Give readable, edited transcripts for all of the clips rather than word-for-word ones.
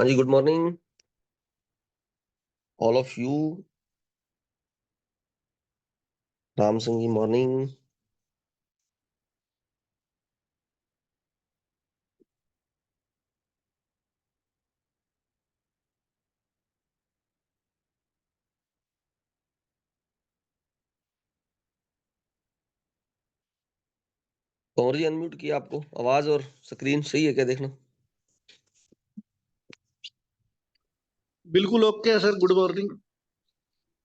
हाँ जी, good morning all of you. Ram Singh ji, morning. कौन जी अनम्यूट किया आपको? आवाज और स्क्रीन सही है क्या देखना? बिल्कुल ओके है सर। Good morning.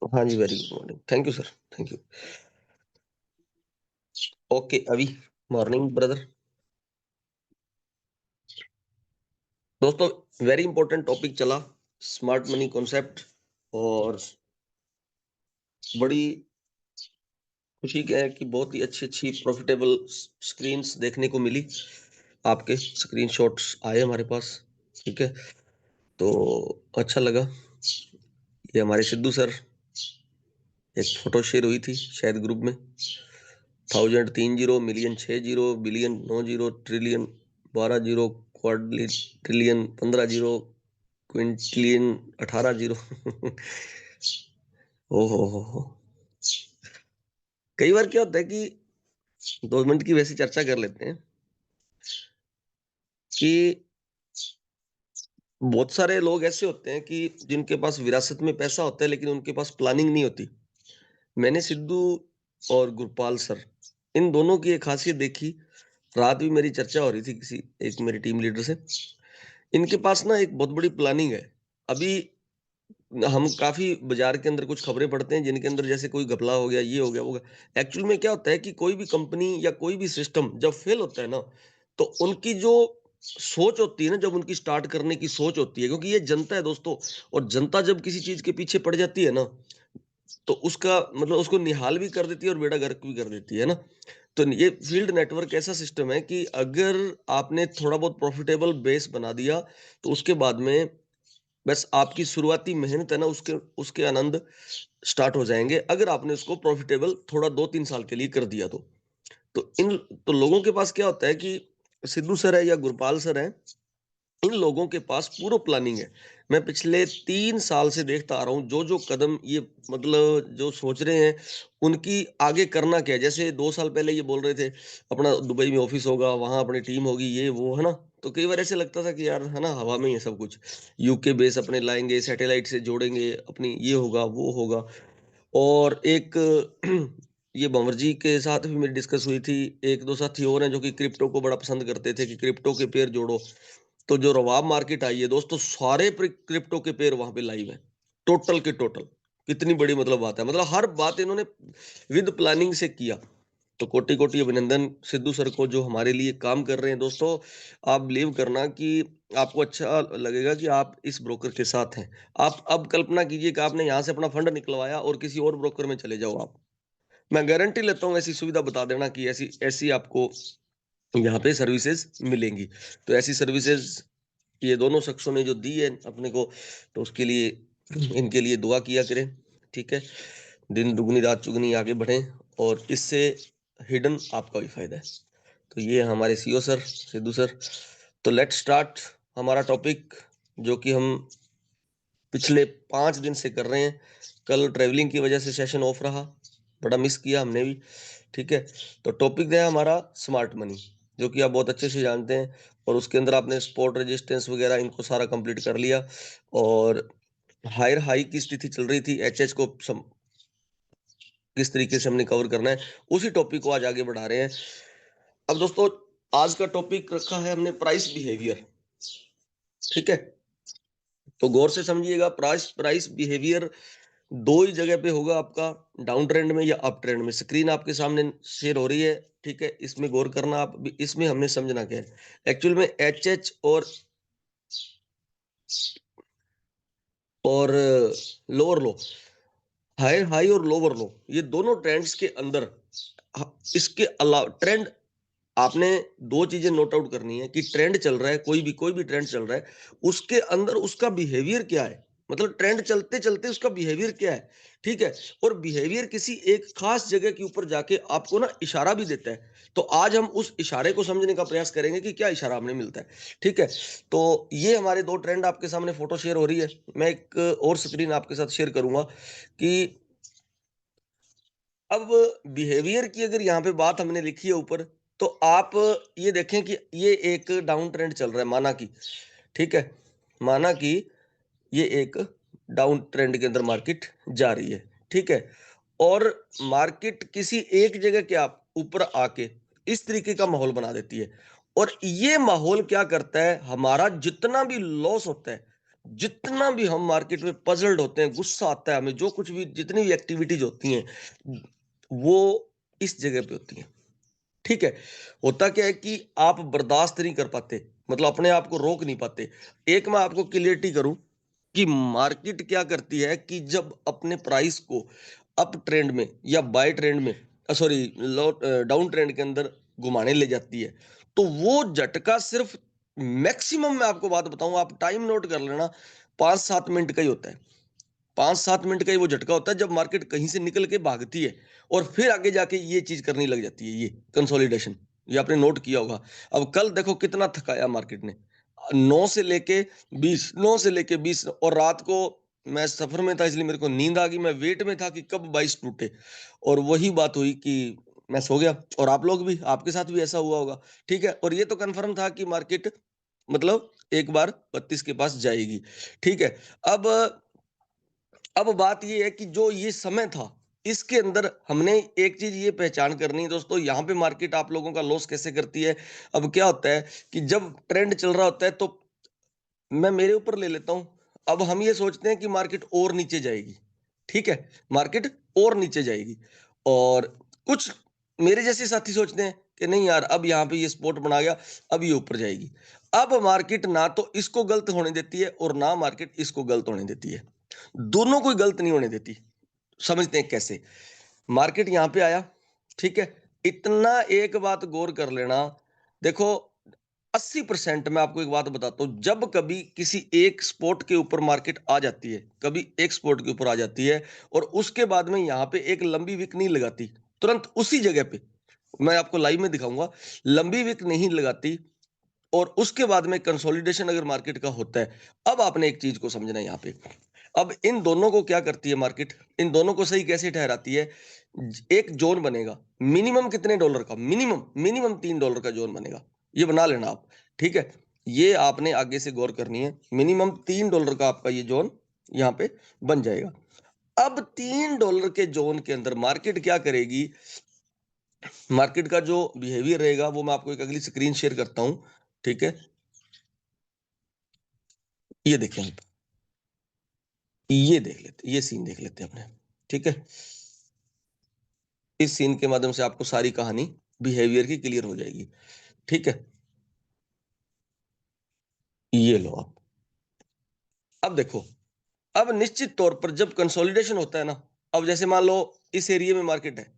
हाँ जी, very good morning. Thank you sir, thank you. Okay, अभी मॉर्निंग ब्रदर। दोस्तों, वेरी इंपॉर्टेंट टॉपिक चला, स्मार्ट मनी कॉन्सेप्ट। और बड़ी खुशी का है कि बहुत ही अच्छी अच्छी प्रॉफिटेबल स्क्रीन्स देखने को मिली। आपके स्क्रीनशॉट्स आए हमारे पास, ठीक है, तो अच्छा लगा। ये हमारे सिद्धू सर, एक फोटो शेयर हुई थी शायद ग्रुप में। 1000 3 zero, million 6 zero, billion 9 zero, trillion 12 zero, quadrillion 15 zero, Quintillion 18 zero. हो। कई बार क्या होता है कि 2 मिनट की वैसी चर्चा कर लेते हैं कि बहुत सारे लोग ऐसे होते हैं कि जिनके पास विरासत में पैसा होता है लेकिन उनके पास प्लानिंग नहीं होती। मैंने सिद्धू और गुरपाल सर, इन दोनों की एक खासियत देखी। रात भी मेरी चर्चा हो रही थी किसी एक मेरे टीम लीडर से। इनके पास ना एक बहुत बड़ी प्लानिंग है। अभी हम काफी बाजार के अंदर कुछ खबरें पढ़ते हैं जिनके अंदर जैसे कोई घपला हो गया, ये हो गया, वो हो गया। एक्चुअल में क्या होता है कि कोई भी कंपनी या कोई भी सिस्टम जब फेल होता है ना, तो उनकी जो सोच होती है ना, जब उनकी स्टार्ट करने की सोच होती है, क्योंकि ये जनता है दोस्तों, और जनता जब किसी चीज के पीछे पड़ जाती है ना, तो उसका मतलब उसको निहाल भी कर देती है और बेड़ा गर्क भी कर देती है ना। तो ये फील्ड नेटवर्क ऐसा सिस्टम है कि अगर आपने थोड़ा बहुत प्रॉफिटेबल बेस बना दिया, तो उसके बाद में बस आपकी शुरुआती मेहनत है ना, उसके उसके आनंद स्टार्ट हो जाएंगे, अगर आपने उसको प्रॉफिटेबल थोड़ा 2-3 साल के लिए कर दिया तो इन तो लोगों के पास क्या होता है कि सिद्धू सर है या गुरपाल सर है, इन लोगों के पास पूरा प्लानिंग है। मैं पिछले 3 साल से देखता आ रहा हूँ, जो जो कदम ये मतलब जो सोच रहे हैं, उनकी आगे करना क्या है। जैसे 2 साल पहले ये बोल रहे थे अपना दुबई में ऑफिस होगा, वहां अपनी टीम होगी, ये वो है ना। तो कई बार ऐसे लगता था कि यार है ना, हवा में ही है सब कुछ। यूके बेस अपने लाएंगे, सैटेलाइट से जोड़ेंगे अपनी, ये होगा वो होगा। और एक ये भंवर जी के साथ भी मेरी डिस्कस हुई थी। एक दो साथी और हैं जो कि क्रिप्टो को बड़ा पसंद करते थे कि क्रिप्टो के पेयर जोड़ो। तो जो रवाब मार्केट आई है दोस्तों, सारे क्रिप्टो के पेयर वहां पे लाइव है, टोटल के टोटल। कितनी बड़ी मतलब बात है, मतलब हर बात इन्होंने विद प्लानिंग से किया। तो कोटि कोटि अभिनंदन सिद्धू सर को, जो हमारे लिए काम कर रहे हैं दोस्तों। आप बिलीव करना कि आपको अच्छा लगेगा कि आप इस ब्रोकर के साथ हैं। आप अब कल्पना कीजिए कि आपने यहाँ से अपना फंड निकलवाया और किसी और ब्रोकर में चले जाओ आप। मैं गारंटी लेता हूँ, ऐसी सुविधा बता देना कि ऐसी ऐसी आपको यहाँ पे सर्विसेज मिलेंगी। तो ऐसी सर्विसेज ये दोनों शख्सों ने जो दी है अपने को, तो उसके लिए इनके लिए दुआ किया करें, ठीक है। दिन दुगनी रात चुगनी आगे बढ़ें, और इससे हिडन आपका भी फायदा है। तो ये हमारे सीईओ सर, सिद्धू सर। तो लेट्स स्टार्ट हमारा टॉपिक, जो कि हम पिछले 5 दिन से कर रहे हैं। कल ट्रेवलिंग की वजह से सेशन ऑफ रहा, बड़ा मिस किया हमने भी, ठीक है। तो टॉपिक है हमारा स्मार्ट मनी, जो कि आप बहुत अच्छे से जानते हैं। और उसके अंदर आपने स्पॉट रेजिस्टेंस वगैरह इनको सारा कंप्लीट कर लिया। और हायर हाई की स्थिति चल रही थी, एचएच को किस तरीके से हमने कवर करना है, उसी टॉपिक को आज आगे बढ़ा रहे हैं। अब दोस्तों, आज का टॉपिक रखा है हमने प्राइस बिहेवियर, ठीक है। तो गौर से समझिएगा, प्राइस प्राइस बिहेवियर दो ही जगह पे होगा आपका, डाउन ट्रेंड में या अप ट्रेंड में। स्क्रीन आपके सामने शेयर हो रही है, ठीक है, इसमें गौर करना आप भी। इसमें हमने समझना क्या है एक्चुअल में, एच और लोअर लो, हाई हाई और लोअर लो, ये दोनों ट्रेंड्स के अंदर इसके अलावा ट्रेंड, आपने दो चीजें नोट आउट करनी है कि ट्रेंड चल रहा है, कोई भी ट्रेंड चल रहा है, उसके अंदर उसका बिहेवियर क्या है। मतलब ट्रेंड चलते-चलते उसका बिहेवियर क्या है, ठीक है? और बिहेवियर किसी एक खास जगह के ऊपर जाके आपको ना इशारा भी देता है। तो आज हम उस इशारे को समझने का प्रयास करेंगे कि क्या इशारा हमें मिलता है, ठीक है? तो ये हमारे 2 ट्रेंड आपके सामने फ़ोटो शेयर हो रही है। मैं एक और स्क्रीन आपके साथ शेयर करूँगा कि अब बिहेवियर की अगर यहाँ पे बात हमने लिखी है ऊपर, तो आप ये देखें कि ये एक डाउन ट्रेंड चल रहा है माना कि, ठीक है? माना कि ये एक डाउन ट्रेंड के अंदर मार्केट जा रही है, ठीक है? और मार्केट किसी एक जगह के आप ऊपर आके इस तरीके का माहौल बना देती है और ये माहौल क्या करता है, हमारा जितना भी लॉस होता है, जितना भी हम मार्केट में पजल्ड होते हैं, गुस्सा आता है हमें, जो कुछ भी जितनी भी एक्टिविटीज होती हैं, वो इस जगह पे होती हैं, ठीक है? होता क्या है कि आप बर्दाश्त नहीं कर पाते, मतलब अपने आप को रोक नहीं पाते। एक मैं आपको क्लियरिटी करूं कि मार्केट क्या करती है कि जब अपने प्राइस को अप ट्रेंड में या बाय ट्रेंड में सॉरी डाउन ट्रेंड के अंदर घुमाने ले जाती है, तो वो झटका सिर्फ मैक्सिमम, मैं आपको बात बताऊं, आप टाइम नोट कर लेना, 5-7 मिनट का ही होता है। 5-7 मिनट का ही वो झटका होता है जब मार्केट कहीं से निकल के भागती है और फिर आगे जाके ये चीज करने लग जाती है, ये कंसोलिडेशन। ये आपने नोट किया होगा। अब कल देखो कितना थकाया मार्केट ने, 9 से लेके 20 और रात को मैं सफर में था इसलिए मेरे को नींद आ गई, मैं वेट में था कि कब 22 टूटे और वही बात हुई कि मैं सो गया। और आप लोग भी, आपके साथ भी ऐसा हुआ होगा, ठीक है? और ये तो कंफर्म था कि मार्केट मतलब एक बार 32 के पास जाएगी, ठीक है? अब अब बात ये है कि जो ये समय था, इसके अंदर हमने एक चीज ये पहचान करनी है दोस्तों, यहाँ पे मार्केट आप लोगों का लॉस कैसे करती है। अब क्या होता है कि जब ट्रेंड चल रहा होता है तो मैं मेरे ऊपर ले लेता हूं, अब हम ये सोचते हैं कि मार्केट और नीचे जाएगी, ठीक है? मार्केट और नीचे जाएगी और कुछ मेरे जैसे साथी सोचते हैं कि नहीं यार, अब यहाँ पे ये स्पॉट बना गया, अब ये ऊपर जाएगी। अब मार्केट ना तो इसको गलत होने देती है और ना मार्केट इसको गलत होने देती है, दोनों को गलत नहीं होने देती। समझते हैं कैसे? मार्केट यहां पे आया, ठीक है? इतना एक बात गौर कर लेना, देखो 80% मैं आपको एक बात बताता हूं, जब कभी किसी एक स्पॉट के ऊपर मार्केट आ जाती है, कभी एक स्पॉट के ऊपर आ जाती है और उसके बाद में यहां पे एक लंबी विक नहीं लगाती, तुरंत उसी जगह पे मैं आपको लाइव में दिखाऊंगा, लंबी विक नहीं लगाती और उसके बाद में कंसोलिडेशन अगर मार्केट का होता है। अब आपने एक चीज को समझना है यहाँ पे, अब इन दोनों को क्या करती है मार्केट, इन दोनों को सही कैसे ठहराती है? एक जोन बनेगा मिनिमम कितने डॉलर का, मिनिमम मिनिमम $3 का जोन बनेगा, ये बना लेना आप, ठीक है? ये आपने आगे से गौर करनी है, मिनिमम $3 का आपका ये जोन यहाँ पे बन जाएगा। अब $3 के जोन के अंदर मार्केट क्या करेगी, मार्केट का जो बिहेवियर रहेगा वो मैं आपको एक अगली स्क्रीन शेयर करता हूं, ठीक है? ये देखें आप, ये देख लेते, ये सीन देख लेते हैं अपने, ठीक है? इस सीन के माध्यम से आपको सारी कहानी बिहेवियर की क्लियर हो जाएगी, ठीक है? ये लो आप, अब देखो, अब निश्चित तौर पर जब कंसोलिडेशन होता है ना, अब जैसे मान लो इस एरिया में मार्केट है,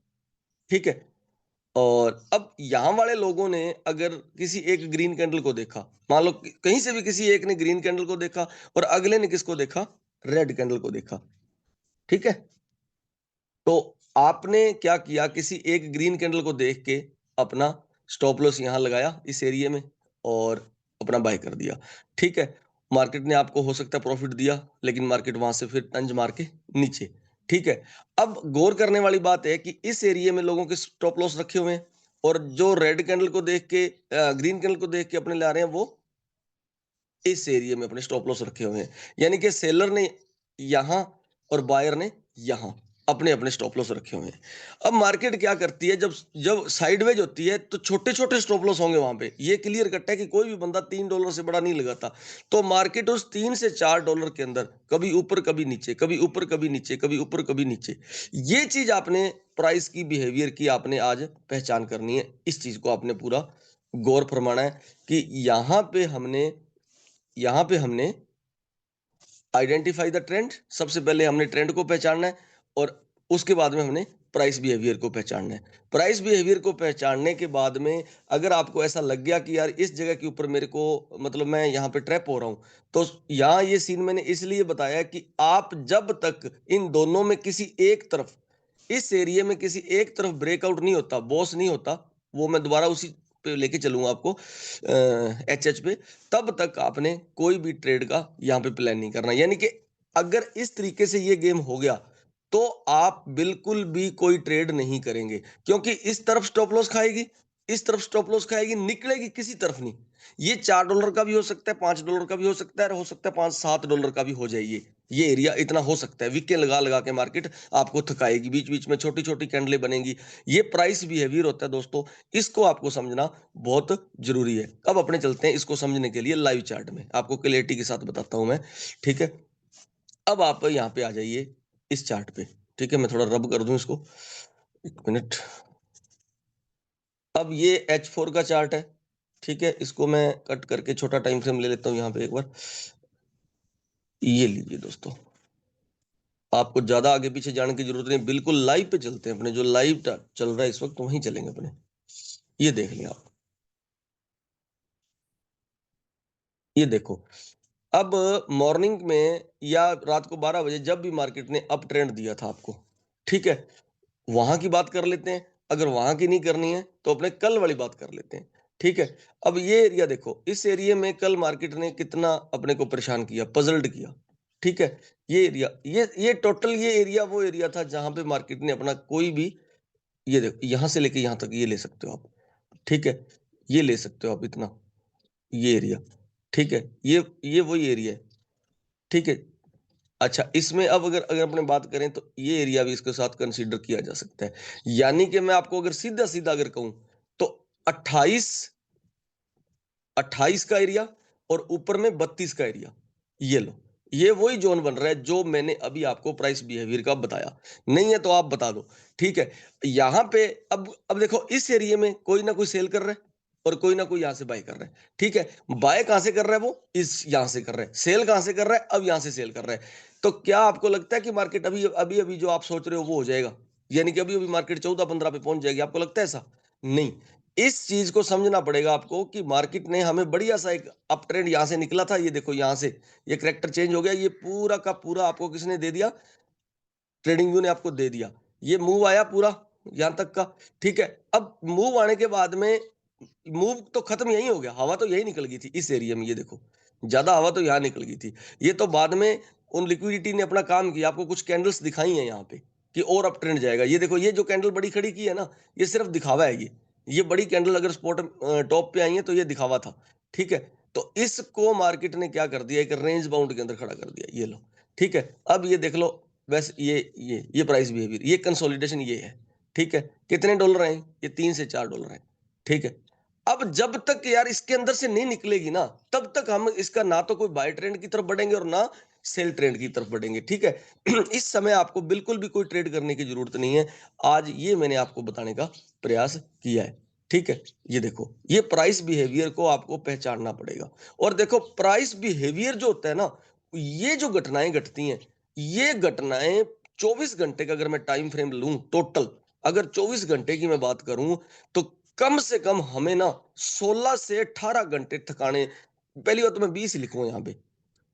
ठीक है? और अब यहां वाले लोगों ने अगर किसी एक ग्रीन कैंडल को देखा, मान लो कहीं से भी किसी एक ने ग्रीन कैंडल को देखा और अगले ने किसको देखा, रेड कैंडल को देखा, ठीक है? तो आपने क्या किया, किसी एक ग्रीन कैंडल को देख के अपना स्टॉप लॉस यहां लगाया इस एरिया में और अपना बाय कर दिया, ठीक है? मार्केट ने आपको हो सकता है प्रॉफिट दिया, लेकिन मार्केट वहां से फिर तंज मार के नीचे, ठीक है? अब गौर करने वाली बात है कि इस एरिया में लोगों के स्टॉप लॉस रखे हुए हैं और जो रेड कैंडल को देख के ग्रीन कैंडल को देख के अपने ला रहे हैं, वो इस एरिया में अपने स्टॉप लॉस रखे हुए हैं। यानी कि सेलर ने यहां और बायर ने यहां अपने अपने स्टॉप लॉस रखे हुए हैं। अब मार्केट क्या करती है, जब जब साइडवेज होती है तो छोटे छोटे स्टॉप लॉस होंगे वहां पे, ये क्लियर कट है कि कोई भी बंदा $3 से बड़ा नहीं लगाता। तो मार्केट उस $3 से $4 के अंदर कभी ऊपर कभी नीचे, कभी ऊपर कभी नीचे, कभी ऊपर कभी नीचे, ये चीज आपने प्राइस की बिहेवियर की आपने आज पहचान करनी है। इस चीज को आपने पूरा गौर फरमाना है कि यहां पे हमने आइडेंटिफाई द ट्रेंड, सबसे पहले हमने ट्रेंड को पहचानना है और उसके बाद में हमने प्राइस बिहेवियर को पहचानना है। प्राइस बिहेवियर को पहचानने के बाद में अगर आपको ऐसा लग गया कि यार इस जगह के ऊपर मेरे को मतलब मैं यहाँ पे ट्रैप हो रहा हूँ, तो यहाँ ये सीन मैंने इसलिए बताया कि आप जब तक इन दोनों में किसी एक तरफ, इस एरिया में किसी एक तरफ ब्रेकआउट नहीं होता, बॉस नहीं होता, वो मैं दोबारा उसी पे लेके चलूंगा आपको एच पे, तब तक आपने कोई भी ट्रेड का यहाँ पे प्लान नहीं करना। यानी कि अगर इस तरीके से ये गेम हो गया तो आप बिल्कुल भी कोई ट्रेड नहीं करेंगे, क्योंकि इस तरफ स्टॉप लॉस खाएगी, इस तरफ स्टॉप लॉस खाएगी, निकलेगी किसी तरफ नहीं। ये $4 का भी हो सकता है, $5 का भी हो सकता है, और हो सकता है $5-7 का भी हो जाए। ये एरिया इतना हो सकता है। वीके लगा लगा के मार्केट आपको थकाएगी, बीच बीच में छोटी छोटी कैंडलें बनेंगी। ये प्राइस बिहेवियर होता है दोस्तों, इसको आपको समझना बहुत जरूरी है। अब अपने चलते हैं इसको समझने के लिए लाइव चार्ट में, आपको क्लियरिटी के साथ बताता हूं मैं। ठीक है, अब आप यहाँ पे आ जाइए इस चार्ट पे। ठीक है, मैं थोड़ा रब कर दूं इसको, एक मिनट। अब ये H4 का चार्ट है। ठीक है, इसको मैं कट करके छोटा टाइम फ्रेम ले लेता हूं यहाँ पे एक बार। ये लीजिए दोस्तों, आपको ज्यादा आगे पीछे जाने की जरूरत नहीं, बिल्कुल लाइव पे चलते हैं। अपने जो लाइव चल रहा है इस वक्त वहीं चलेंगे अपने। ये देख लिया आप, ये देखो। अब मॉर्निंग में या रात को 12 बजे जब भी मार्केट ने अप ट्रेंड दिया था आपको, ठीक है, वहां की बात कर लेते हैं। अगर वहां की नहीं करनी है तो अपने कल वाली बात कर लेते हैं। ठीक है, अब ये एरिया देखो, इस एरिया में कल मार्केट ने कितना अपने को परेशान किया, पजल्ड किया। ठीक है, ये एरिया, ये टोटल ये एरिया वो एरिया था जहां पे मार्केट ने अपना कोई भी, ये देखो यहां से लेके यहां तक ये ले सकते हो आप। ठीक है, ये ले सकते हो आप इतना, ये एरिया। ठीक है, ये वही एरिया है। ठीक है, अच्छा, इसमें अब अगर अगर अपने बात करें तो ये एरिया भी इसके साथ कंसीडर किया जा सकता है। यानी कि मैं आपको अगर सीधा सीधा अगर कहूं तो 28 28 का एरिया और ऊपर में 32 का एरिया, ये लो, ये वही जोन बन रहा है जो मैंने अभी आपको प्राइस बिहेवियर का बताया। नहीं है तो आप बता दो। ठीक है, यहां पे अब देखो, इस एरिया में कोई ना कोई सेल कर रहा है और कोई ना कोई यहां से बाय कर रहा है। ठीक है, बाय कहां से कर रहा है, वो इस यहां से कर रहा है। सेल कहां से कर रहा है, अब यहां से सेल कर रहा है। तो क्या आपको लगता है कि मार्केट अभी अभी अभी जो आप सोच रहे हो वो हो जाएगा? यानी कि अभी अभी मार्केट 14-15 पे पहुंच जाएगी, आपको लगता है ऐसा? नहीं। इस चीज को समझना पड़ेगा आपको कि मार्केट ने हमें बढ़िया सा एक अप ट्रेंड यहां से निकला था, ये देखो यहां से ये करेक्टर चेंज हो गया, ये पूरा का पूरा आपको किसने दे दिया? ट्रेडिंग व्यू ने आपको दे दिया। ये मूव आया पूरा यहां तक का। ठीक है, अब मूव आने के बाद में मूव तो खत्म यही हो गया, हवा तो यही निकल गई थी इस एरिया में। ये देखो, ज्यादा हवा तो यहाँ निकल गई थी। ये तो बाद में उन लिक्विडिटी ने अपना काम किया, आपको कुछ कैंडल्स दिखाई हैं यहाँ पे कि और अप ट्रेंड जाएगा। ये देखो, ये जो कैंडल बड़ी खड़ी की है ना, ये सिर्फ दिखावा है। ये बड़ी कैंडल अगर स्पॉट टॉप पे आई है तो ये दिखावा था। ठीक है, तो इसको मार्केट ने क्या कर दिया, एक रेंज बाउंड के अंदर खड़ा कर दिया, ये लो। ठीक है, अब ये देख लो, बस ये प्राइस बिहेवियर, ये कंसोलिडेशन ये है। ठीक है, कितने डॉलर आए? ये $3 से $4 है। ठीक है, अब जब तक यार इसके अंदर से नहीं निकलेगी ना, तब तक हम इसका ना तो कोई बाय ट्रेंड की तरफ बढ़ेंगे और ना सेल ट्रेंड की तरफ बढ़ेंगे। ठीक है, इस समय आपको बिल्कुल भी कोई ट्रेड करने की जरूरत नहीं है। आज ये मैंने आपको बताने का प्रयास किया है। ठीक है, ये देखो, ये प्राइस बिहेवियर को आपको पहचानना पड़ेगा। और देखो, प्राइस बिहेवियर जो होता है ना, ये जो घटनाएं घटती हैं, ये घटनाएं 24 घंटे का अगर मैं टाइम फ्रेम लूं टोटल, अगर 24 घंटे की मैं बात करूं, तो कम से कम हमें ना 16 से 18 घंटे थकाने। पहली बात तो मैं 20 ही लिखूंगा यहाँ पे,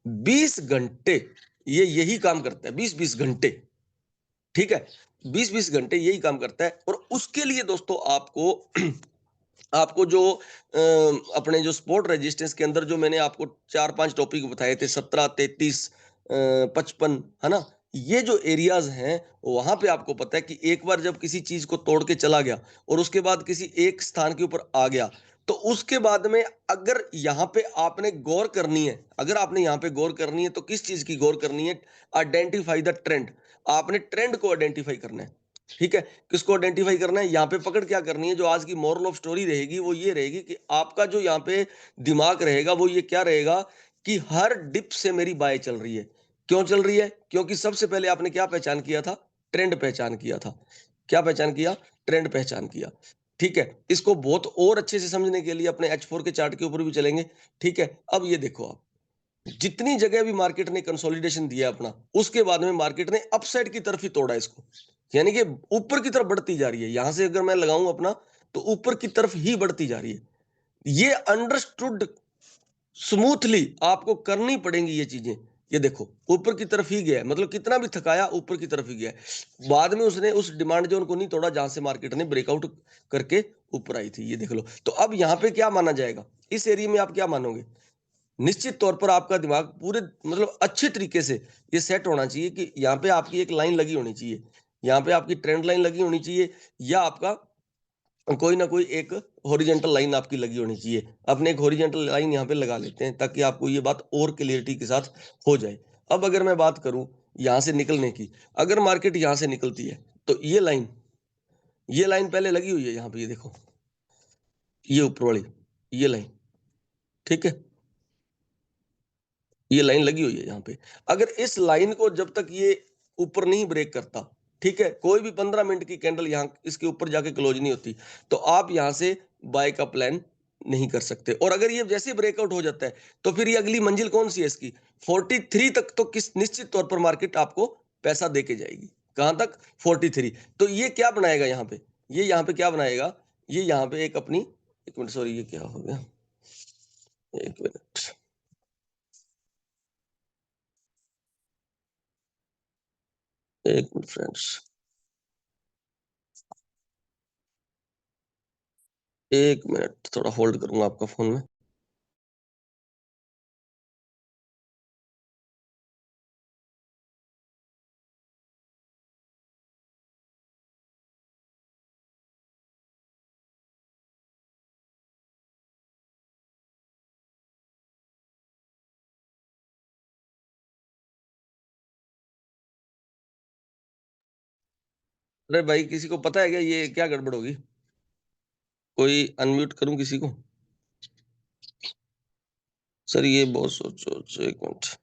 20 घंटे ये यही काम करता है, 20-20 घंटे। ठीक है, 20-20 घंटे यही काम करता है। और उसके लिए दोस्तों आपको आपको जो अपने जो स्पोर्ट रेजिस्टेंस के अंदर जो मैंने आपको 4-5 टॉपिक बताए थे, 17, 33, 55, है ना, ये जो एरियाज हैं, वहां पे आपको पता है कि एक बार जब किसी चीज को तोड़ के चला गया और उसके बाद किसी एक स्थान के ऊपर आ गया, तो उसके बाद में अगर यहाँ पे आपने गौर करनी है, अगर आपने यहाँ पे गौर करनी है तो किस चीज की गौर करनी है? Identify the trend. आपने ट्रेंड को आइडेंटिफाई करना है। ठीक है, किसको आइडेंटिफाई करना है? यहाँ पे पकड़ क्या करनी है? जो आज की मोरल ऑफ स्टोरी रहेगी वो ये रहेगी कि आपका जो यहाँ पे दिमाग रहेगा वो ये क्या रहेगा कि हर डिप से मेरी बाय चल रही है। क्यों चल रही है? क्योंकि सबसे पहले आपने क्या पहचान किया था? ट्रेंड पहचान किया था। क्या पहचान किया? ट्रेंड पहचान किया। ठीक है, इसको बहुत और अच्छे से समझने के लिए अपने H4 के चार्ट के ऊपर भी चलेंगे। ठीक है, अब ये देखो आप, जितनी जगह भी मार्केट ने कंसोलिडेशन दिया अपना, उसके बाद में मार्केट ने अपसाइड की तरफ ही तोड़ा इसको। यानी कि ऊपर की तरफ बढ़ती जा रही है। यहां से अगर मैं लगाऊं अपना, तो ऊपर की तरफ ही बढ़ती जा रही है। ये अंडरस्टूड स्मूथली आपको करनी पड़ेंगी ये चीजें। ये देखो ऊपर की तरफ ही गया है, मतलब कितना भी थकाया ऊपर की तरफ ही गया है। बाद में उसने उस डिमांड जोन को नहीं तोड़ा जहां से मार्केट ने ब्रेकआउट करके ऊपर आई थी। ये देख लो। तो अब यहाँ पे क्या माना जाएगा, इस एरिया में आप क्या मानोगे? निश्चित तौर पर आपका दिमाग पूरे मतलब अच्छे तरीके से ये सेट होना चाहिए कि यहाँ पे आपकी एक लाइन लगी होनी चाहिए, यहाँ पे आपकी ट्रेंड लाइन लगी होनी चाहिए, या आपका कोई ना कोई एक हॉरिजेंटल लाइन आपकी लगी होनी चाहिए। अपने एक हॉरिजेंटल लाइन यहाँ पे लगा लेते हैं ताकि आपको ये बात और क्लियरिटी के साथ हो जाए। अब अगर मैं बात करूं यहाँ से निकलने की, अगर मार्केट यहाँ से निकलती है तो ये लाइन पहले लगी हुई है यहाँ पे, ये देखो, ये ऊपर वाली ये लाइन, ठीक है, ये लाइन लगी हुई है यहाँ पे। अगर इस लाइन को जब तक ये ऊपर नहीं ब्रेक करता, ठीक है, कोई भी 15 मिनट की कैंडल यहाँ इसके ऊपर जाके क्लोज नहीं होती, तो आप यहाँ से बाय का प्लान नहीं कर सकते। और अगर ये जैसे ब्रेकआउट हो जाता है, तो फिर ये अगली मंजिल कौन सी है इसकी, 43 तक तो किस निश्चित तौर पर मार्केट आपको पैसा दे के जाएगी। कहां तक? 43। तो ये क्या बनाएगा यहाँ पे, ये यहाँ पे क्या बनाएगा, ये यहाँ पे एक अपनी, एक मिनट सॉरी, ये क्या हो गया, एक मिनट, एक मिनट फ्रेंड्स, एक मिनट थोड़ा होल्ड करूंगा आपका फोन में। अरे भाई, किसी को पता है क्या ये क्या गड़बड़ होगी? कोई अनम्यूट करूं किसी को? सर ये बहुत सोचो, एक मिनट।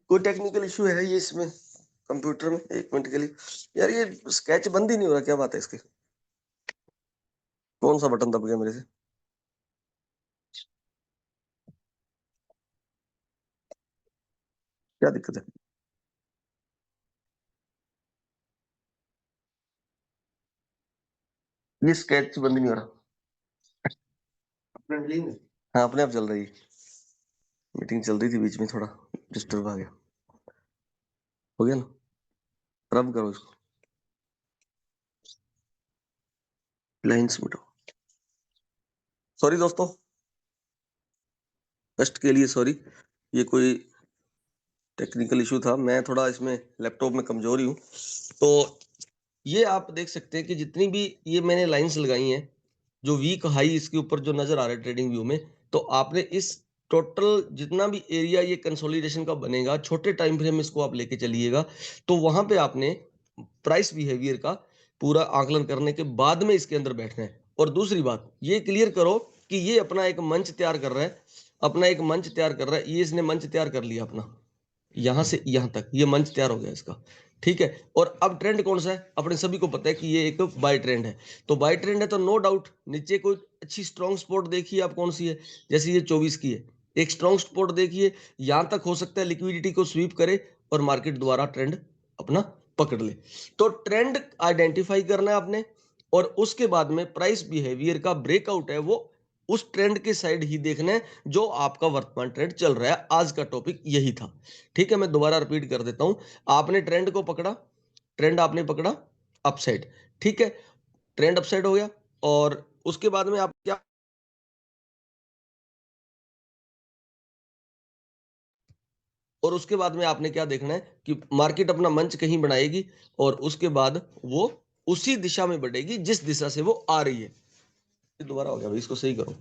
कोई टेक्निकल इशू है ये इसमें कंप्यूटर में? एक मिनट के लिए यार, ये स्केच बंद ही नहीं हो रहा, क्या बात है इसकी? कौन सा बटन दब गया मेरे से? क्या दिक्कत है? ये स्केच बंद नहीं हो रहा। अपने लिए? हाँ, अपने आप चल रही है। मीटिंग चल रही थी, बीच में थोड़ा डिस्टर्ब आ गया। हो गया ना? रब करो इसको, लाइन्स मिटाओ। सॉरी दोस्तों, कष्ट के लिए सॉरी। ये कोई टेक्निकल इशू था, मैं थोड़ा इसमें लैपटॉप में कमजोरी हूँ। तो ये आप देख सकते हैं कि जितनी भी ये मैंने लाइंस लगाई हैं, जो वीक हाई इसके ऊपर जो नजर आ रहा है ट्रेडिंग व्यू में, तो आपने इस टोटल जितना भी एरिया ये कंसोलिडेशन का बनेगा, छोटे टाइम फ्रेम इसको आप लेके चलिएगा, तो वहां पे आपने प्राइस बिहेवियर का पूरा आकलन करने के बाद में इसके अंदर बैठना है। और दूसरी बात ये क्लियर करो कि ये अपना एक मंच तैयार कर रहा है, अपना एक मंच तैयार कर रहा है, ये इसने मंच तैयार कर लिया अपना, यहां से यहां तक ये मंच तैयार हो गया इसका, ठीक है। और अब ट्रेंड कौन सा है, अपने सभी को पता है कि ये एक बाय ट्रेंड है। तो बाय ट्रेंड है तो नो डाउट नीचे कोई अच्छी स्ट्रॉन्ग स्पॉट देखिए आप, कौन सी है? जैसे ये 24 की है, एक स्ट्रॉन्ग स्पॉट देखिए, यहां तक हो सकता है लिक्विडिटी को स्वीप करे और मार्केट द्वारा ट्रेंड अपना पकड़ ले। तो ट्रेंड आइडेंटिफाई करना है आपने, और उसके बाद में प्राइस बिहेवियर का ब्रेकआउट है वो उस ट्रेंड के साइड ही देखना है जो आपका वर्तमान ट्रेंड चल रहा है। आज का टॉपिक यही था, ठीक है। मैं दोबारा रिपीट कर देता हूं, आपने ट्रेंड को पकड़ा, ट्रेंड आपने पकड़ा अपसाइड, ठीक है। ट्रेंड अपसाइड हो गया और उसके बाद में आप क्या, और उसके बाद में आपने क्या देखना है कि मार्केट अपना मंच कहीं बनाएगी और उसके बाद वो उसी दिशा में बढ़ेगी जिस दिशा से वो आ रही है। दोबारा हो गया भाई, इसको सही करो।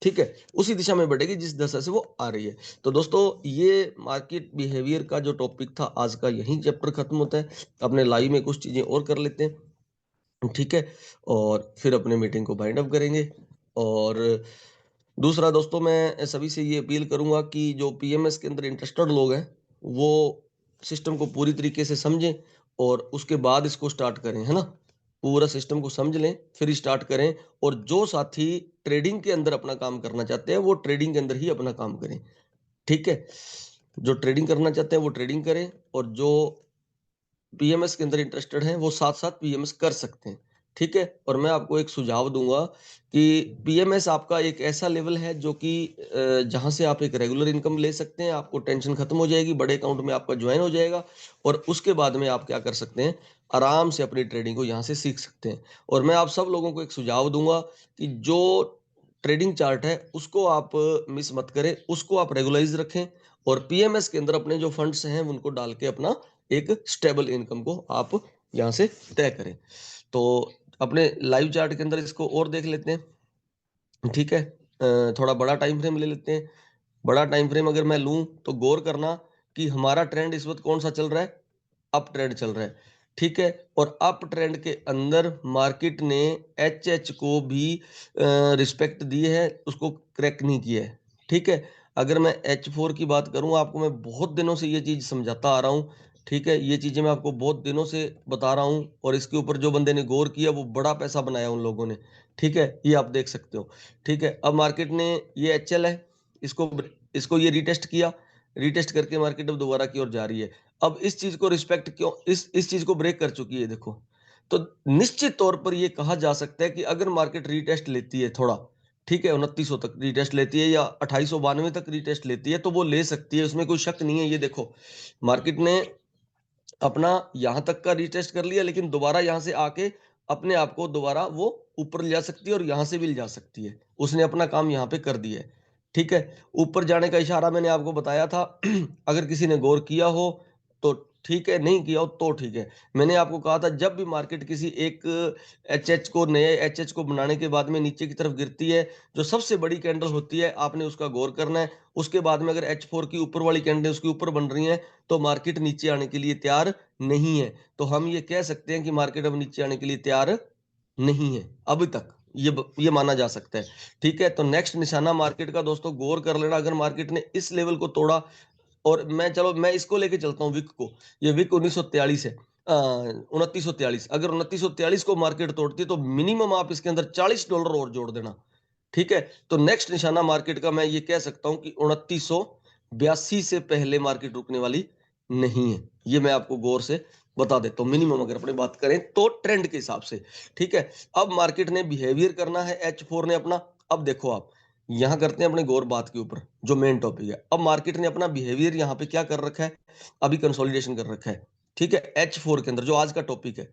ठीक है, उसी दिशा में बढ़ेगी जिस दिशा से वो आ रही है। तो दोस्तों, ये मार्केट बिहेवियर का जो टॉपिक था आज का, यही चैप्टर खत्म होता है। अपने लाइव में कुछ चीजें और कर लेते हैं, ठीक है, और फिर अपने मीटिंग को बाइंड अप करेंगे। और दूसरा दोस्तों, मैं सभी से ये अपील करूंगा कि जो पीएमएस के अंदर इंटरेस्टेड लोग हैं, वो सिस्टम को पूरी तरीके से समझें और उसके बाद इसको स्टार्ट करें, है ना। पूरा सिस्टम को समझ लें फिर स्टार्ट करें। और जो साथी ट्रेडिंग के अंदर अपना काम करना चाहते हैं वो ट्रेडिंग के अंदर ही अपना काम करें, ठीक है। जो ट्रेडिंग करना चाहते हैं वो ट्रेडिंग करें, और जो पीएमएस के अंदर इंटरेस्टेड हैं वो साथ-साथ पीएमएस कर सकते हैं, ठीक है? और मैं आपको एक सुझाव दूँगा कि पीएमएस आपका एक ऐसा लेवल है जो कि जहाँ से आप एक रेगुलर इनकम ले सकते हैं, आपको टेंशन खत्म हो जाएगी, बड़े अकाउंट में आपका जॉइन हो जाएगा और उसके बाद में आप क्या कर सकते हैं, आराम से अपनी ट्रेडिंग को यहाँ से सीख सकते हैं। और मैं आप सब लोगों को एक सुझाव दूँगा कि जो ट्रेडिंग चार्ट है उसको आप मिस मत करें, उसको आप रेगुलराइज़ रखें और पीएमएस के अंदर अपने जो फंड्स हैं उनको डाल के अपना एक स्टेबल इनकम को आप यहाँ से तय करें। तो अपने लाइव चार्ट के अंदर इसको और देख लेते हैं, ठीक है? थोड़ा बड़ा टाइम फ्रेम ले लेते हैं। बड़ा टाइम फ्रेम अगर मैं लूँ तो गौर करना कि हमारा ट्रेंड इस वक़्त कौन-सा चल रहा है? अप ट्रेंड चल रहा है, ठीक है? और अप ट्रेंड के अंदर मार्केट ने एचएच को भी रिस्पेक्ट दी है, उसको क्रैक नहीं किया है, ठीक है? अगर मैं H4 की बात करूँ, आपको मैं बहुत दिनों से ये चीज़ समझाता आ रहा हूँ, ठीक है? ये चीज़ें मैं आपको बहुत दिनों से बता रहा हूँ और इसके ऊपर जो बंदे ने गौर किया वो बड़ा पैसा बनाया उन लोगों ने, ठीक है? ये आप देख सकते हो, ठीक है? अब मार्केट ने, ये एचएल है, इसको ये रीटेस्ट किया, रीटेस्ट करके मार्केट अब दोबारा की ओर जा रही है। अब इस चीज़ को रिस्पेक्ट क्यों, इस चीज़ को ब्रेक कर चुकी है देखो। तो निश्चित तौर पर ये कहा जा सकता है कि अगर मार्केट रीटेस्ट लेती है थोड़ा, ठीक है, 2900 तक रीटेस्ट लेती है या 2892 तक रीटेस्ट लेती है तो वो ले सकती है, उसमें कोई शक नहीं है। ये देखो, मार्केट ने अपना यहाँ तक का रीटेस्ट कर लिया लेकिन दोबारा यहाँ से आके अपने आप को दोबारा वो ऊपर ले जा सकती है और यहाँ से भी ले जा सकती है। उसने अपना काम यहाँ पे कर दिया है, ठीक है? ऊपर जाने का इशारा मैंने आपको बताया था। अगर किसी ने गौर किया हो तो ठीक है, नहीं किया हो तो ठीक है। मैंने आपको कहा था जब भी मार्केट किसी एक एचएच को, नए एचएच को बनाने के बाद में नीचे की तरफ गिरती है, जो सबसे बड़ी कैंडल होती है, आपने उसका गौर करना है। उसके बाद में अगर एच4 की ऊपर वाली कैंडल उसके ऊपर बन रही हैं तो मार्केट नीचे आने के लिए तैयार नहीं है। तो हम ये कह सकते हैं कि मार्केट अब नीचे आने के लिए तैयार नहीं है, अभी तक। ये माना जा सकता है, ठीक है? तो नेक्स्ट निशाना मार्केट का दोस्तों गौर कर लेना, अगर मार्केट ने इस लेवल को तोड़ा, और मैं इसको लेके चलता हूँ विक को। ये विक 1943 है, 2943। अगर 2943 को मार्केट तोड़ती है तो मिनिमम आप इसके अंदर $40 और जोड़ देना, ठीक है? तो नेक्स्ट निशाना मार्केट का मैं ये कह सकता हूँ कि 2982 से पहले मार्केट रुकने वाली नहीं है। ये मैं आपको गौर से बता देता हूँ, मिनिमम अगर अपनी बात करें तो ट्रेंड के हिसाब से, ठीक है? अब मार्केट ने बिहेवियर करना है H4 ने अपना। अब देखो आप, यहाँ करते हैं अपने गौर बात के ऊपर जो मेन टॉपिक है। अब मार्केट ने अपना बिहेवियर यहाँ पे क्या कर रखा है, अभी कंसोलिडेशन कर रखा है, ठीक है? H4 के अंदर जो आज का टॉपिक है।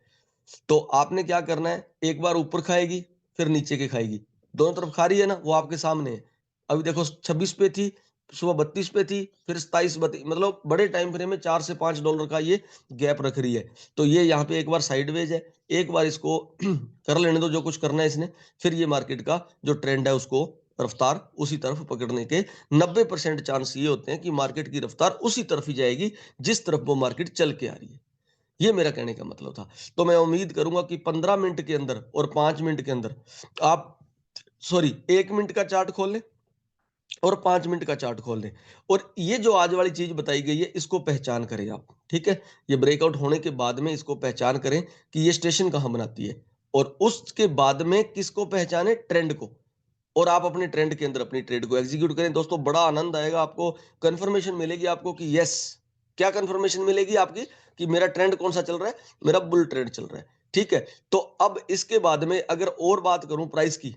तो आपने क्या करना है, एक बार ऊपर खाएगी, फिर नीचे के खाएगी। दोनों तरफ खा रही है ना, वो आपके सामने है। अभी देखो 26 पे थी, सुबह 32 पे थी, फिर 27 मतलब बड़े टाइम फ्रेम में $4 से $5 का ये गैप रख रही है। तो ये यहाँ पे एक बार साइडवेज है, एक बार इसको कर लेने दो जो कुछ करना है इसने, फिर ये मार्केट का जो ट्रेंड है उसको रफ्तार उसी तरफ पकड़ने के 90% चांस ये होते हैं कि मार्केट की रफ्तार उसी तरफ ही जाएगी जिस तरफ वो मार्केट चल के आ रही है। ये मेरा कहने का मतलब था। तो मैं उम्मीद करूँगा कि 15 मिनट के अंदर और 5 मिनट के अंदर आप, सॉरी, 1 मिनट का चार्ट खोल लें और 5 मिनट का चार्ट खोल लें। और ये जो आज वाली चीज़ बताई गई है इसको पहचान करें आप, ठीक है? ये ब्रेकआउट होने के बाद में इसको पहचान करें कि ये स्टेशन कहाँ बनाती है और उसके बाद में किसको पहचानें, ट्रेंड को। और आप अपने ट्रेंड के अंदर अपनी ट्रेड को एग्जीक्यूट करें। दोस्तों बड़ा आनंद आएगा आपको, कंफर्मेशन मिलेगी आपको कि यस, क्या कंफर्मेशन मिलेगी आपकी कि मेरा ट्रेंड कौन सा चल रहा है, मेरा बुल ट्रेंड चल रहा है, ठीक है। तो अब इसके बाद में अगर और बात करूं प्राइस की,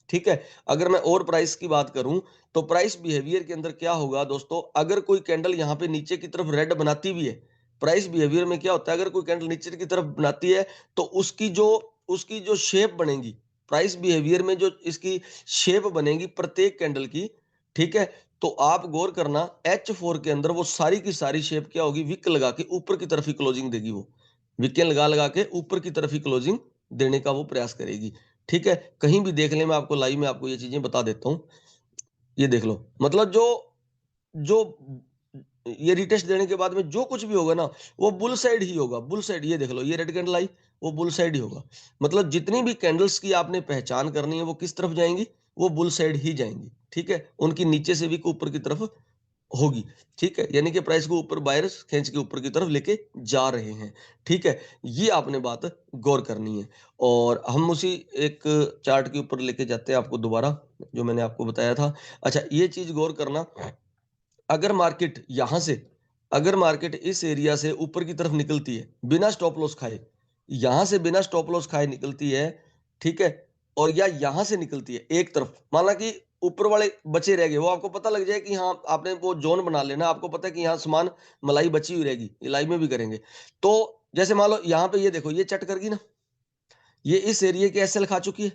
ठीक है, अगर मैं और प्राइस की बात करूं तो प्राइस बिहेवियर के अंदर क्या होगा दोस्तों, अगर कोई कैंडल यहां पे नीचे की तरफ रेड बनाती भी है, प्राइस बिहेवियर में क्या होता है, अगर कोई कैंडल नीचे की तरफ बनाती है तो उसकी जो उसकी जो शेप बनेगी, प्राइस बिहेवियर में जो इसकी शेप बनेगी प्रत्येक कैंडल की, ठीक है, तो आप गौर करना H4 के अंदर वो सारी की सारी शेप क्या होगी, विक लगा के ऊपर की तरफ ही क्लोजिंग देगी, वो विकें लगा लगा के ऊपर की तरफ ही क्लोजिंग देने का वो प्रयास करेगी। ठीक है, कहीं भी देख लें, मैं आपको लाइव में आपको ये चीजें बता देता हूं। ये देख लो, मतलब जो जो ये रिटेस्ट देने के बाद में जो कुछ भी होगा ना, वो बुल साइड ही होगा, बुल साइड। ये देख लो, ये रेड कैंडल आई, वो बुल साइड ही होगा। मतलब जितनी भी कैंडल्स की आपने पहचान करनी है वो किस तरफ जाएंगी, वो बुल साइड ही जाएंगी। ठीक है, उनकी नीचे से भी ऊपर की तरफ होगी। ठीक है, यानी कि प्राइस को ऊपर बायर्स खींच के ऊपर की तरफ लेके जा रहे हैं। ठीक है, ये आपने बात गौर करनी है। और हम उसी एक चार्ट के ऊपर लेके जाते हैं आपको दोबारा, जो मैंने आपको बताया था। अच्छा, ये चीज गौर करना, अगर मार्केट यहां से, अगर मार्केट इस एरिया से ऊपर की तरफ निकलती है बिना स्टॉप लॉस खाए, यहां से बिना स्टॉप लॉस खाए निकलती है, ठीक है, और या यहां से निकलती है एक तरफ, माना कि ऊपर वाले बचे रह गए, वो आपको पता लग जाए कि हाँ, आपने वो जोन बना लेना, आपको पता है कि यहाँ समान मलाई बची हुई रहेगी, ये लाइव में भी करेंगे। तो जैसे मान लो यहाँ पे ये देखो, ये चट करगी ना, ये इस एरिया की एसएल खा चुकी है।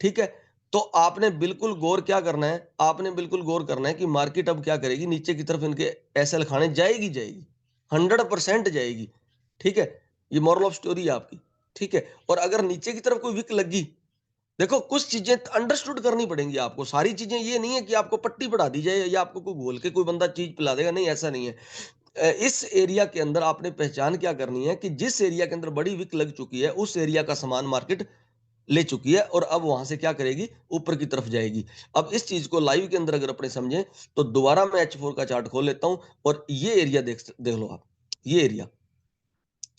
ठीक है, तो आपने बिल्कुल गौर क्या करना है, आपने बिल्कुल गौर करना है कि मार्केट अब क्या करेगी, नीचे की तरफ इनके एसएल खाने जाएगी, जाएगी 100% जाएगी। ठीक है, ये मॉरल ऑफ स्टोरी है आपकी। ठीक है, और अगर नीचे की तरफ कोई विक लगी, देखो कुछ चीजें अंडरस्टूड करनी पड़ेंगी आपको, सारी चीजें ये नहीं है कि आपको पट्टी पढ़ा दी जाए या आपको कोई घोल के कोई बंदा चीज पिला देगा, नहीं, ऐसा नहीं है। इस एरिया के अंदर आपने पहचान क्या करनी है कि जिस एरिया के अंदर बड़ी विक लग चुकी है, उस एरिया का सामान मार्केट ले चुकी है और अब वहां से क्या करेगी, ऊपर की तरफ जाएगी। अब इस चीज को लाइव के अंदर अगर अपने समझें, तो दोबारा मैं H4 का चार्ट खोल लेता हूं और ये एरिया देख देख लो आप, ये एरिया।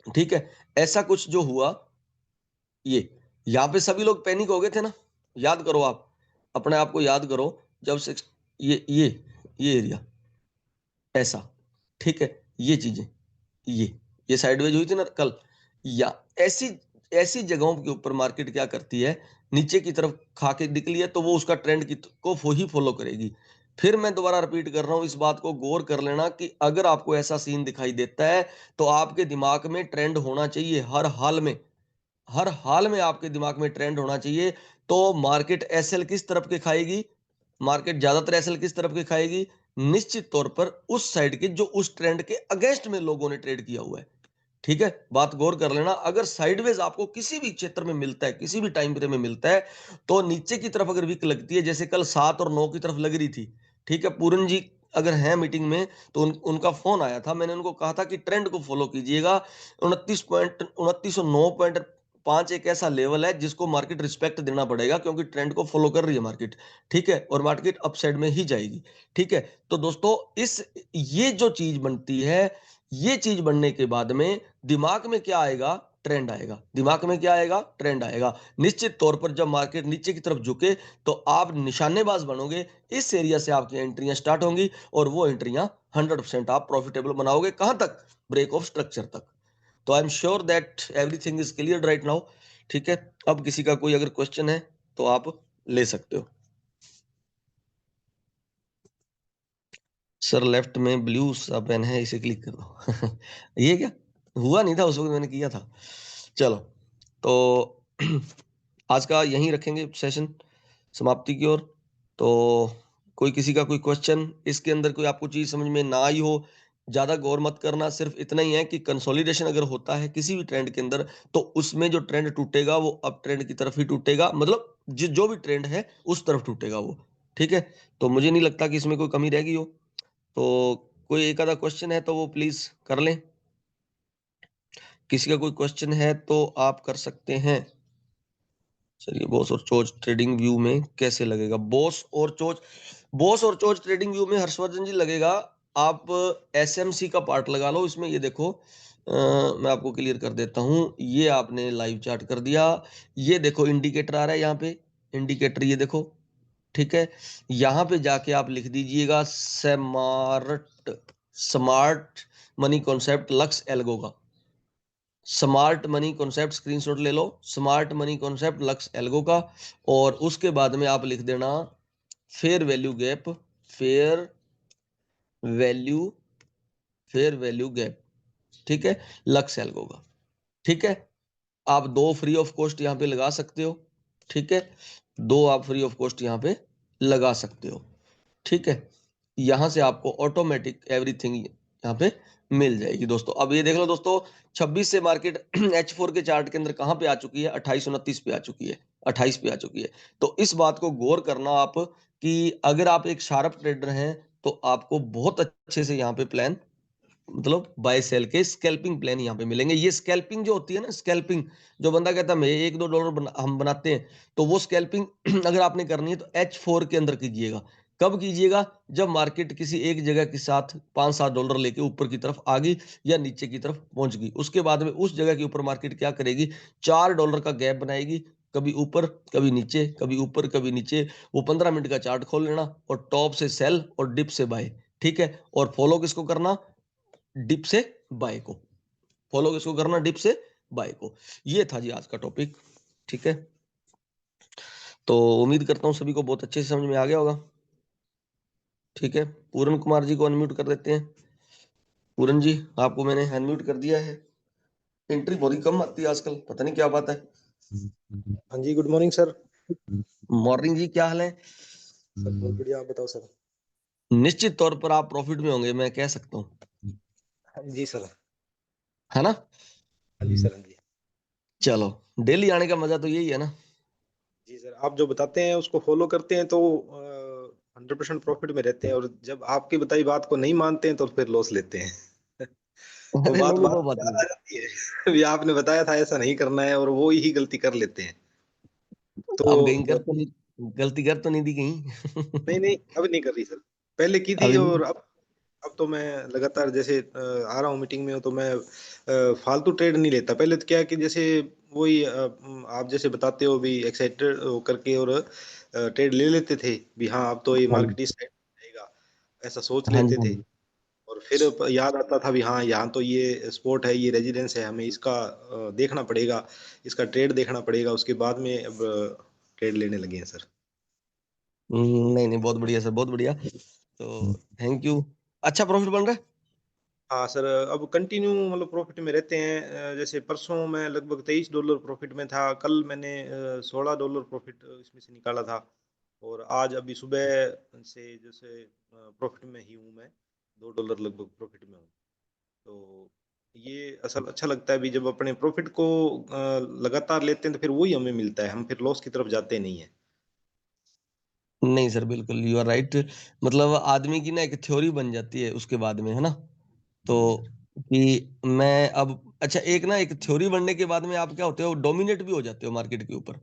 ठीक है, ऐसा कुछ जो हुआ, ये यहां पे सभी लोग पैनिक हो गए थे ना, याद करो आप, अपने आप को याद करो, जब से ये एरिया ऐसा, ठीक है, ये चीजें, ये साइडवेज हुई थी ना कल, या ऐसी ऐसी जगहों के ऊपर मार्केट क्या करती है, नीचे की तरफ खा के निकली है तो वो उसका ट्रेंड की को ही फॉलो करेगी। फिर मैं दोबारा रिपीट कर रहा हूं, इस बात को गौर कर लेना कि अगर आपको ऐसा सीन दिखाई देता है, तो आपके दिमाग में ट्रेंड होना चाहिए हर हाल में, हर हाल में आपके दिमाग में ट्रेंड होना चाहिए। तो मार्केट एसएल किस तरफ के खाएगी, मार्केट ज्यादातर एसएल किस तरफ के खाएगी, निश्चित तौर पर उस साइड के जो उस ट्रेंड के अगेंस्ट में लोगों ने ट्रेड किया हुआ है। ठीक है, बात गौर कर लेना, अगर साइडवेज आपको किसी भी क्षेत्र में मिलता है, किसी भी टाइम फ्रेम में मिलता है, तो नीचे की तरफ अगर विक लगती है, जैसे कल 7 और 9 की तरफ लग रही थी, ठीक है, पूरन जी अगर हैं मीटिंग में तो उनका फोन आया था, मैंने उनको कहा था कि ट्रेंड को फॉलो कीजिएगा। 29.5 एक ऐसा लेवल है जिसको मार्केट रिस्पेक्ट देना पड़ेगा, क्योंकि ट्रेंड को फॉलो कर रही है मार्केट। ठीक है, और मार्केट अपसाइड में ही जाएगी। ठीक है, तो दोस्तों इस ये जो चीज बनती है, ये चीज बनने के बाद में दिमाग में क्या आएगा, ट्रेंड आएगा, दिमाग में क्या आएगा, ट्रेंड आएगा। निश्चित तौर पर जब मार्केट नीचे की तरफ झुके, तो आप निशानेबाज बनोगे, इस एरिया से आपकी एंट्रियां स्टार्ट होंगी और वो एंट्रियां 100% आप प्रॉफिटेबल बनाओगे, कहां तक, ब्रेक ऑफ स्ट्रक्चर तक। तो I am sure that everything is clear right now. ठीक है, अब किसी का कोई अगर क्वेश्चन है तो आप ले सकते हो। सर लेफ्ट में ब्लू सा पेन है, इसे क्लिक कर दो। ये क्या हुआ नहीं था उस वक्त, मैंने किया था। चलो, तो आज का यहीं रखेंगे सेशन समाप्ति की ओर। तो कोई किसी का कोई क्वेश्चन, इसके अंदर कोई आपको चीज समझ में ना आई हो, ज्यादा गौर मत करना, सिर्फ इतना ही है कि कंसोलिडेशन अगर होता है किसी भी ट्रेंड के अंदर, तो उसमें जो ट्रेंड टूटेगा वो अप ट्रेंड की तरफ ही टूटेगा, मतलब जो भी ट्रेंड है उस तरफ टूटेगा वो। ठीक है, तो मुझे नहीं लगता कि इसमें कोई कमी रह गई हो। तो कोई एक आधा क्वेश्चन है तो वो प्लीज कर लें, किसी का कोई क्वेश्चन है तो आप कर सकते हैं। चलिए, बॉस और चोच ट्रेडिंग व्यू में कैसे लगेगा, बॉस और चोच ट्रेडिंग व्यू में हर्षवर्धन जी लगेगा। आप एसएमसी का पार्ट लगा लो इसमें, ये देखो, मैं आपको क्लियर कर देता हूं, ये आपने लाइव चार्ट कर दिया, ये देखो इंडिकेटर आ रहा है यहाँ पे, इंडिकेटर ये देखो। ठीक है, यहाँ पे जाके आप लिख दीजिएगा smart, smart money concept LuxAlgo का, स्मार्ट मनी कॉन्सेप्ट स्क्रीनशॉट ले लो, smart money concept LuxAlgo का, और उसके बाद में आप लिख देना fair value gap, fair value, fair value gap. ठीक है, लक्स एल्गो का। ठीक है, आप 2 फ्री ऑफ कॉस्ट यहाँ पे लगा सकते हो, ठीक है, 2 आप फ्री ऑफ कॉस्ट यहाँ पे लगा सकते हो, ठीक है। यहाँ से आपको ऑटोमेटिक एवरीथिंग यहाँ पे मिल जाएगी दोस्तों। अब ये देख लो दोस्तों, 26 से मार्केट H4 के चार्ट के अंदर कहाँ पे आ चुकी है, 2829 पे आ चुकी है, 28 पे आ चुकी है। तो इस बात को गौर करना आप कि अगर आप एक शार्प ट्रेडर हैं तो आपको बहुत अच्छे से यहाँ पे प्लान, मतलब बाय सेल के स्कैल्पिंग प्लान यहाँ पे मिलेंगे। ये स्कैल्पिंग जो होती है ना, स्कैल्पिंग, जो बंदा कहता है मैं 1-2 डॉलर हम बनाते हैं, तो वो स्कैल्पिंग अगर आपने करनी है तो H4 के अंदर कीजिएगा। कब कीजिएगा? जब मार्केट किसी एक जगह के साथ 5-7 डॉलर लेके ऊपर की तरफ आ गई या नीचे की तरफ पहुंच गई, उसके बाद में उस जगह के ऊपर मार्केट क्या करेगी, 4 डॉलर का गैप बनाएगी, कभी ऊपर कभी नीचे, कभी ऊपर कभी नीचे। वो 15 मिनट का चार्ट खोल लेना और टॉप से सेल और डिप से बाय, ठीक है। और फॉलो किसको करना? डिप से बाय को। फॉलो किसको करना? डिप से बाय को। ये था जी आज का टॉपिक, ठीक है। तो उम्मीद करता हूं सभी को बहुत अच्छे से समझ में आ गया होगा, ठीक है। पूरन कुमार जी को अनम्यूट कर देते हैं। पूरन जी, आपको मैंने अनम्यूट कर दिया है। एंट्री बहुत ही कम आती है आजकल, पता नहीं क्या बात है। हाँ जी, गुड मॉर्निंग सर। मॉर्निंग जी, क्या हाल है? सर बहुत बढ़िया, आप बताओ सर। निश्चित तौर पर आप प्रॉफिट में होंगे, मैं कह सकता हूँ, हाँ जी सर। है ना? हाँ जी सर। हाँ जी। चलो, डेली आने का मजा तो यही है ना। जी सर, आप जो बताते हैं उसको फॉलो करते हैं तो 100% प्रॉफिट में रहते हैं, और जब आपकी बताई बात को नहीं मानते हैं तो फिर लॉस लेते हैं। वो अरे बात नहीं नहीं, बात वो पे बात याद नहीं। आ जाती है। अभी आपने बताया था ऐसा नहीं करना है और वो ही गलती कर लेते हैं। अब कहीं कर तो तो नहीं, गलती कर तो नहीं दी नहीं कहीं? नहीं, अब नहीं कर रही सर। पहले की थी, अभी और नहीं। अब तो मैं लगातार जैसे आ रहा हूँ मीटिंग में, तो मैं फालतू ट्रेड नहीं लेता। पहले तो क्या है कि जैसे वही आप जैसे बताते हो भी एक्साइटेड करके और ट्रेड ले लेते थे भी, हाँ अब तो ये हाँ जी, मार्केट इस साइड जाएगा, ऐसा सोच हाँ जी, लेते हाँ थे। जी। और फिर याद आता था भी हाँ यहाँ तो ये स्पॉट है, ये रेजिडेंस है, हमें इसका देखना पड़ेगा, इसका ट्रेड देखना पड़ेगा। उसके बाद में अब ट्रेड लेने लगे हैं सर। नहीं नहीं, बहुत बढ़िया सर, बहुत बढ़िया। तो थैंक यू। अच्छा प्रॉफिट बन रहा है? हाँ सर, अब कंटिन्यू मतलब प्रॉफिट में रहते हैं। जैसे परसों मैं लगभग 23 डॉलर प्रॉफिट में था, कल मैंने 16 डॉलर प्रॉफिट इसमें से निकाला था, और आज अभी सुबह से जैसे प्रॉफिट में ही हूँ मैं, 2 डॉलर लगभग प्रॉफिट में हूँ। तो ये असल अच्छा लगता है भी, जब अपने प्रॉफिट को लगातार लेते हैं तो फिर वही हमें मिलता है, हम फिर लॉस की तरफ जाते नहीं है। नहीं सर, बिल्कुल यू आर राइट। मतलब आदमी की ना एक थ्योरी बन जाती है उसके बाद में, है ना? तो जी सर। कि मैं अब, अच्छा, एक ना एक थ्योरी बनने के बाद में आप क्या होते हो, डोमिनेट भी हो जाते हो मार्केट के ऊपर,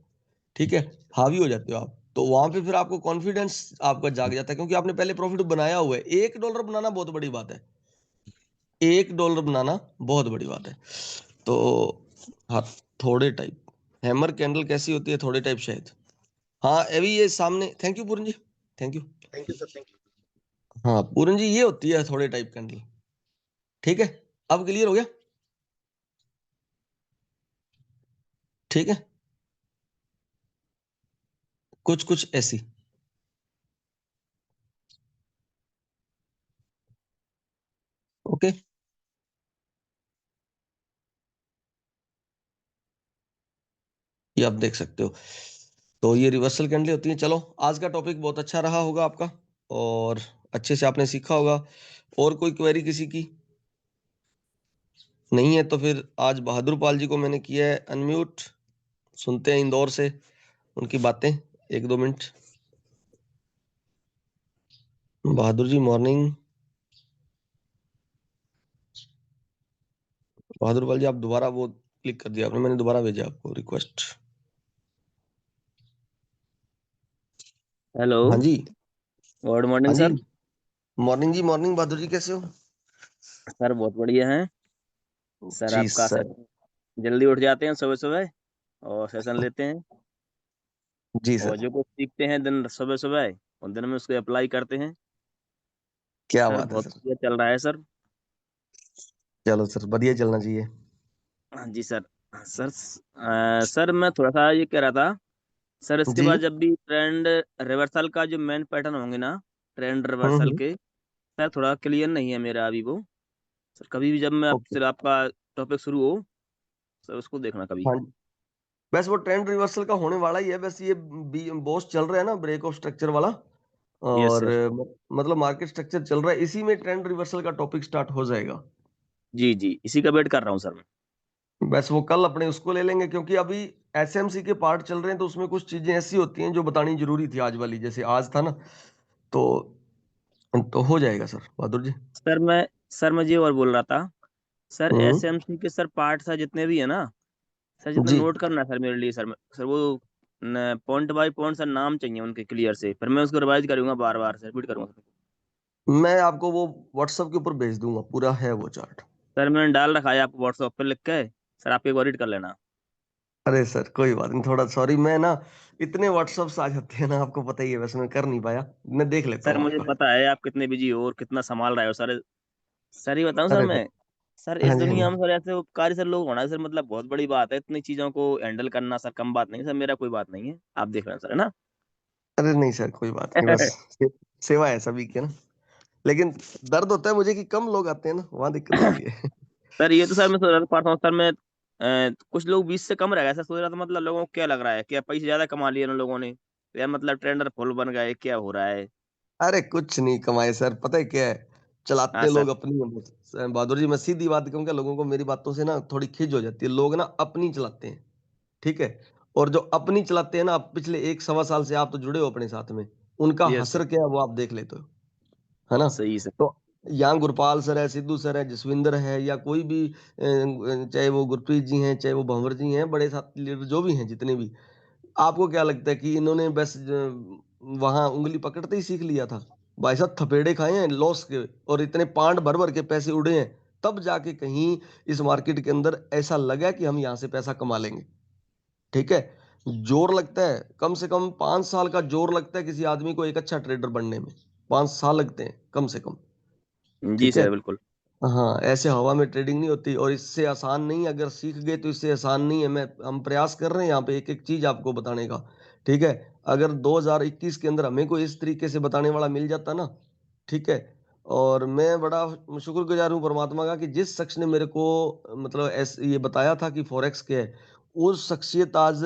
ठीक है, हावी हो जाते हो आप। तो वहां पे फिर आपको कॉन्फिडेंस आपका जाग जाता है, क्योंकि आपने पहले प्रॉफिट बनाया हुआ है। 1 डॉलर बनाना बहुत बड़ी बात है, 1 डॉलर बनाना बहुत बड़ी बात है। तो हाँ, थोड़े टाइप हैमर कैंडल कैसी होती है, थोड़े टाइप शायद। हाँ, अभी ये सामने, thank you Puran ji, thank you. Thank you sir, thank you. हाँ पूरन जी, ये होती है थोड़े टाइप कैंडल, ठीक है। अब क्लियर हो गया, ठीक है। कुछ कुछ ऐसी, ओके। ये आप देख सकते हो। तो ये रिवर्सल कैंडल होती है। चलो, आज का टॉपिक बहुत अच्छा रहा होगा आपका, और अच्छे से आपने सीखा होगा। और कोई क्वेरी किसी की नहीं है तो फिर आज बहादुर पाल जी को मैंने किया है अनम्यूट। सुनते हैं इंदौर से उनकी बातें, 1-2 मिनट। बहादुर जी मॉर्निंग। बहादुर पाल जी, आप दोबारा वो क्लिक कर दिया आपने, मैंने दोबारा भेजा आपको रिक्वेस्ट। हेलो। हाँ जी। गुड हाँ मॉर्निंग जी, सर। मॉर्निंग जी, मॉर्निंग। बहादुर जी कैसे हो? सर बहुत बढ़िया हैं। सर जी आपका सर। जल्दी उठ जाते हैं सुबह सुबह और सेशन लेते हैं, जी और सर, जो कुछ सीखते हैं दिन सुबह सुबह उन दिन में उसको अप्लाई करते हैं। क्या सर बात है बहुत सर। बढ़िया चल रहा है सर। चलो सर, बढ़िया चलना चाहिए। हाँ जी सर। सर सर मैं थोड़ा सा ये कह रहा था सर, इसके जी। बाद जब भी ट्रेंड रिवर्सल का जो मेन पैटर्न होंगे ना, ट्रेंड रिवर्सल हम्म। के, सर थोड़ा क्लियर नहीं है मेरा अभी वो। सर कभी भी जब मैं ओके। आपसे आपका टॉपिक शुरू हो, सर उसको देखना कभी। हाँ, बस वो ट्रेंड रिवर्सल का होने वाला ही है। बस ये बॉस चल रहा है ना ब्रेक ऑफ स्ट्रक्चर वाला, यस और सर। मतलब मार्केट स्ट्रक्चर चल रहा है, इसी में ट्रेंड रिवर्सल का टॉपिक स्टार्ट हो जाएगा। जी जी, इसी का वेट कर रहा हूँ सर मैं। बस वो कल अपने उसको ले लेंगे, क्योंकि अभी एसएमसी के पार्ट चल रहे हैं, तो उसमें कुछ चीजें ऐसी होती हैं जो बतानी जरूरी थी आज वाली, जैसे आज था ना। तो हो जाएगा सर बहादुर जी। सर मैं ये और बोल रहा था, सर हम्म। एसएमसी के सर पार्ट सर जितने भी है ना, सर जितना जी। नोट करना है सर मेरे लिए, सर वो पॉइंट बाय पॉइंट सर नाम चाहिए उनके क्लियर से, फिर मैं उसको रिवाइज करूंगा, बार बार सर रिपीट करूंगा। मैं आपको वो व्हाट्सएप के ऊपर भेज दूंगा, पूरा है वो चार्ट। सर मैंने डाल रखा है आपको व्हाट्सएप पे लिख के, सर आप एक बार रीड कर लेना। अरे सर कोई बात नहीं, थोड़ा सॉरी, मैं ना इतने व्हाट्सएप्स आ जाते हैं ना, आपको पता ही है, वैसे मैं कर नहीं पाया। मैं देख लेता सर हूँ मुझे आपका। पता है आप कितने बिजी हो और कितना संभाल रहे हो सर। सर ये बताऊं सर अरे मैं, सर। सर हाँ इस जी, हाँ जी। दुनिया में सर ऐसे उपकारी सर लोग होना सर मतलब बहुत बड़ी बात है, इतनी चीजों को हैंडल करना सर कम बात नहीं है सर, मेरा कोई बात नहीं है, आप देख रहे हैं सर, है ना। अरे नहीं सर, कोई बात नहीं, बस सेवा है सभी की ना। लेकिन दर्द होता है मुझे कि कम लोग आते हैं ना, वहां दिक्कत होती है। सर ये तो सर मैं सोच रहा था पार्थ सर मैं कुछ लोग 20 से कम रह गए सर, सोच रहा था मतलब लोगों को क्या लग रहा है, क्या पैसे ज्यादा कमा लिए उन लोगों ने, या मतलब ट्रेंडर फुल बन गए, क्या हो रहा है। अरे कुछ नहीं कमाए सर, पता है क्या है, चलाते हाँ हैं लोग सर। अपनी। बहादुर जी, मैं सीधी बात कहूंगा, लोगों को मेरी बातों से ना थोड़ी खिंच हो जाती है, लोग ना अपनी चलाते हैं। ठीक है। और जो अपनी चलाते हैं ना, आप पिछले एक सवा साल से आप तो जुड़े हो अपने साथ में, उनका यस सर। हसर क्या है वो आप देख लेते हो, है ना। सही सर। तो यहाँ गुरपाल सर है, सिद्धू सर है, जसविंदर है, या कोई भी चाहे वो गुरप्रीत जी हैं, चाहे वो भंवर जी हैं, बड़े साथ लीडर जो भी हैं जितने भी, आपको क्या लगता है कि इन्होंने बस वहां उंगली पकड़ते ही सीख लिया था? भाई साहब थपेड़े खाए हैं लॉस के, और इतने पांड भर भर के पैसे उड़े हैं, तब जाके कहीं इस मार्केट के अंदर ऐसा लगा कि हम यहाँ से पैसा कमा लेंगे। ठीक है। जोर लगता है, कम से कम 5 साल का जोर लगता है किसी आदमी को एक अच्छा ट्रेडर बनने में। 5 साल लगते हैं कम से कम। जी ठीक है। सर बिल्कुल। हाँ, ऐसे हवा में ट्रेडिंग नहीं होती, और इससे आसान नहीं, अगर सीख गए तो इससे आसान नहीं है। हम प्रयास कर रहे हैं यहाँ पे एक एक चीज आपको बताने का। ठीक है। अगर 2021 के अंदर हमें कोई इस तरीके से बताने वाला मिल जाता ना, ठीक है, और मैं बड़ा शुक्रगुजार हूँ परमात्मा का कि जिस शख्स ने मेरे को मतलब ऐसे ये बताया था कि फॉरेक्स क्या है, वो शख्सियत आज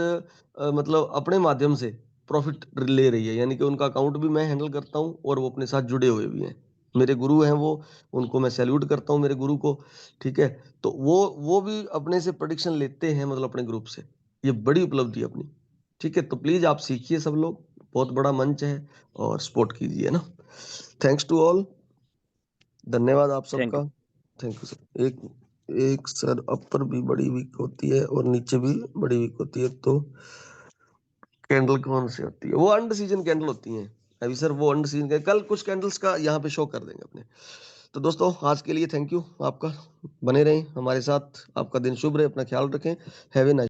मतलब अपने माध्यम से प्रॉफिट ले रही है, यानी कि उनका अकाउंट भी मैं हैंडल करता हूँ और वो अपने साथ जुड़े हुए भी हैं। मेरे गुरु हैं वो, उनको मैं सैल्यूट करता हूँ, मेरे गुरु को। ठीक है। तो वो भी अपने से प्रेडिक्शन लेते हैं, मतलब अपने ग्रुप से। ये बड़ी उपलब्धि है अपनी। ठीक है, तो प्लीज आप सीखिए सब लोग, बहुत बड़ा मंच है, और सपोर्ट कीजिए ना। थैंक्स टू ऑल, धन्यवाद आप थैंक सबका। Thank you sir. एक एक सर, अपर भी बड़ी वीक होती है और नीचे भी बड़ी वीक होती है, तो कैंडल कौन सी होती है? वो अंड सीजन कैंडल होती हैं। अभी सर वो अंड सीजन के कल कुछ कैंडल्स का यहाँ पे शो कर देंगे अपने। तो दोस्तों आज के लिए थैंक यू आपका, बने रहें हमारे साथ, आपका दिन शुभ रहे, अपना ख्याल रखें। Have a nice